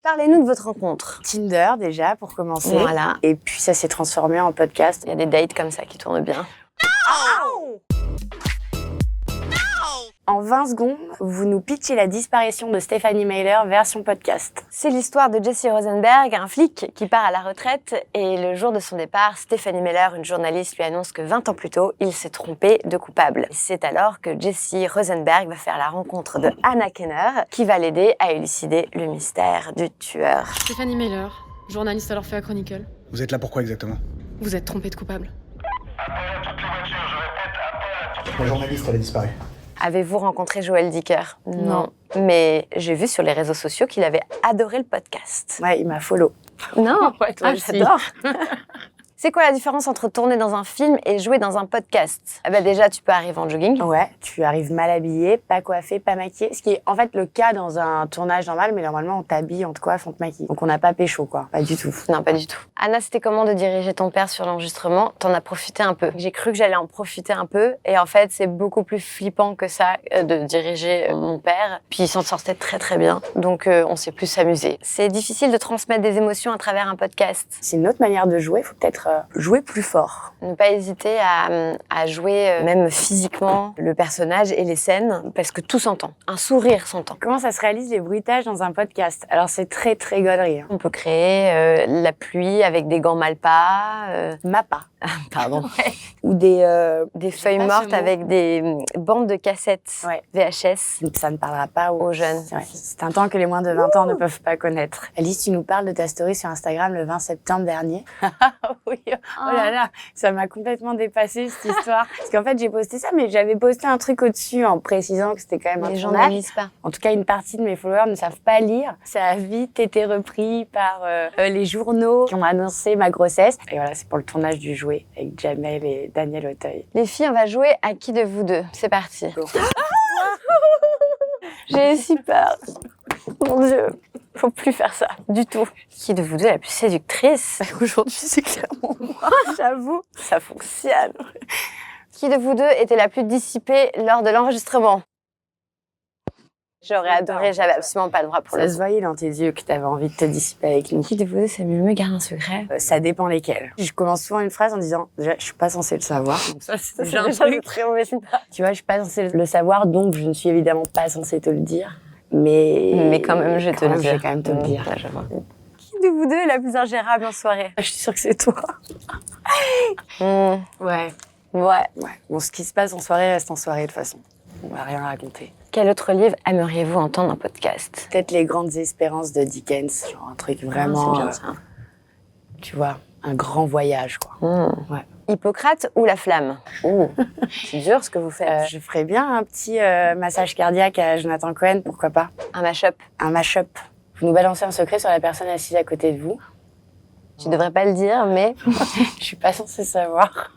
Parlez-nous de votre rencontre. Tinder déjà pour commencer. Voilà. Et puis ça s'est transformé en podcast. Il y a des dates comme ça qui tournent bien. En 20 secondes, vous nous pitchez la disparition de Stephanie Myler version podcast. C'est l'histoire de Jesse Rosenberg, un flic qui part à la retraite et le jour de son départ, Stephanie Myler, une journaliste, lui annonce que 20 ans plus tôt, il s'est trompé de coupable. C'est alors que Jesse Rosenberg va faire la rencontre de Anna Kenner qui va l'aider à élucider le mystère du tueur. Stephanie Myler, journaliste à l'Orphea Chronicle. Vous êtes là pourquoi exactement? Vous êtes trompé de coupable. La journaliste, elle a disparu. Avez-vous rencontré Joël Dicker? Non. Mais j'ai vu sur les réseaux sociaux qu'il avait adoré le podcast. Ouais, il m'a follow. Non, Toi, j'adore. C'est quoi la différence entre tourner dans un film et jouer dans un podcast? Ah bah déjà, tu peux arriver en jogging. Ouais, tu arrives mal habillé, pas coiffé, pas maquillé. Ce qui est en fait le cas dans un tournage normal, mais normalement on t'habille, on te coiffe, on te maquille. Donc on n'a pas pécho quoi, pas du tout. Non, pas du tout. Anna, c'était comment de diriger ton père sur l'enregistrement? T'en as profité un peu. J'ai cru que j'allais en profiter un peu. Et en fait, c'est beaucoup plus flippant que ça de diriger mon père. Puis il s'en sortait très très bien. Donc on s'est plus amusé. C'est difficile de transmettre des émotions à travers un podcast. C'est une autre manière de jouer, faut peut-être jouer plus fort. Ne pas hésiter à jouer même physiquement le personnage et les scènes parce que tout s'entend. Un sourire s'entend. Comment ça se réalise les bruitages dans un podcast? Alors c'est très très gaulerie. On peut créer la pluie avec des gants Malpa. Mappa. Pardon. Ou des Des feuilles mortes avec des bandes de cassettes VHS. Ça ne parlera pas aux jeunes. C'est vrai. C'est un temps que les moins de 20 ans ne peuvent pas connaître. Alice, tu nous parles de ta story sur Instagram le 20 septembre dernier. Oui. Oh là là, ça m'a complètement dépassé cette histoire. Parce qu'en fait, j'ai posté ça, mais j'avais posté un truc au-dessus en précisant que c'était quand même un Les gens ne tournage. lisent pas. En tout cas, une partie de mes followers ne savent pas lire. Ça a vite été repris par les journaux qui ont annoncé ma grossesse. Et voilà, c'est pour le tournage du jouet avec Jamel et Daniel Auteuil. Les filles, on va jouer à qui de vous deux? C'est parti. J'ai si peur. Mon Dieu, faut plus faire ça du tout. Qui de vous deux est la plus séductrice? Aujourd'hui, c'est clairement moi, j'avoue. Ça fonctionne. Qui de vous deux était la plus dissipée lors de l'enregistrement? J'aurais adoré, j'avais absolument pas le droit pour Ça le se voyait dans tes yeux que t'avais envie de te dissiper avec nous. Qui de vous deux c'est mieux me garder un secret? Ça dépend lesquels. Je commence souvent une phrase en disant déjà, je suis pas censée le savoir. Donc ça, c'est déjà un truc. très mauvais signe. Tu vois, je suis pas censée le savoir, donc je ne suis évidemment pas censée te le dire. Mais quand même, je vais te le dire. Je vais quand même te le dire. Ouais, j'avoue. Qui de vous deux est la plus ingérable en soirée? Je suis sûre que c'est toi. Ouais. Ouais. Bon, ce qui se passe en soirée reste en soirée de toute façon. On va rien raconter. Quel autre livre aimeriez-vous entendre en podcast? Peut-être Les Grandes Espérances de Dickens, genre un truc vraiment, c'est bien ça. tu vois, un grand voyage, quoi. Ouais. Hippocrate ou La Flamme? C'est dur ce que vous faites. Je ferais bien un petit massage cardiaque à Jonathan Cohen, pourquoi pas. Un mash-up. Un mash-up. Vous nous balancez un secret sur la personne assise à côté de vous. Tu devrais pas le dire, mais Je suis pas censée savoir.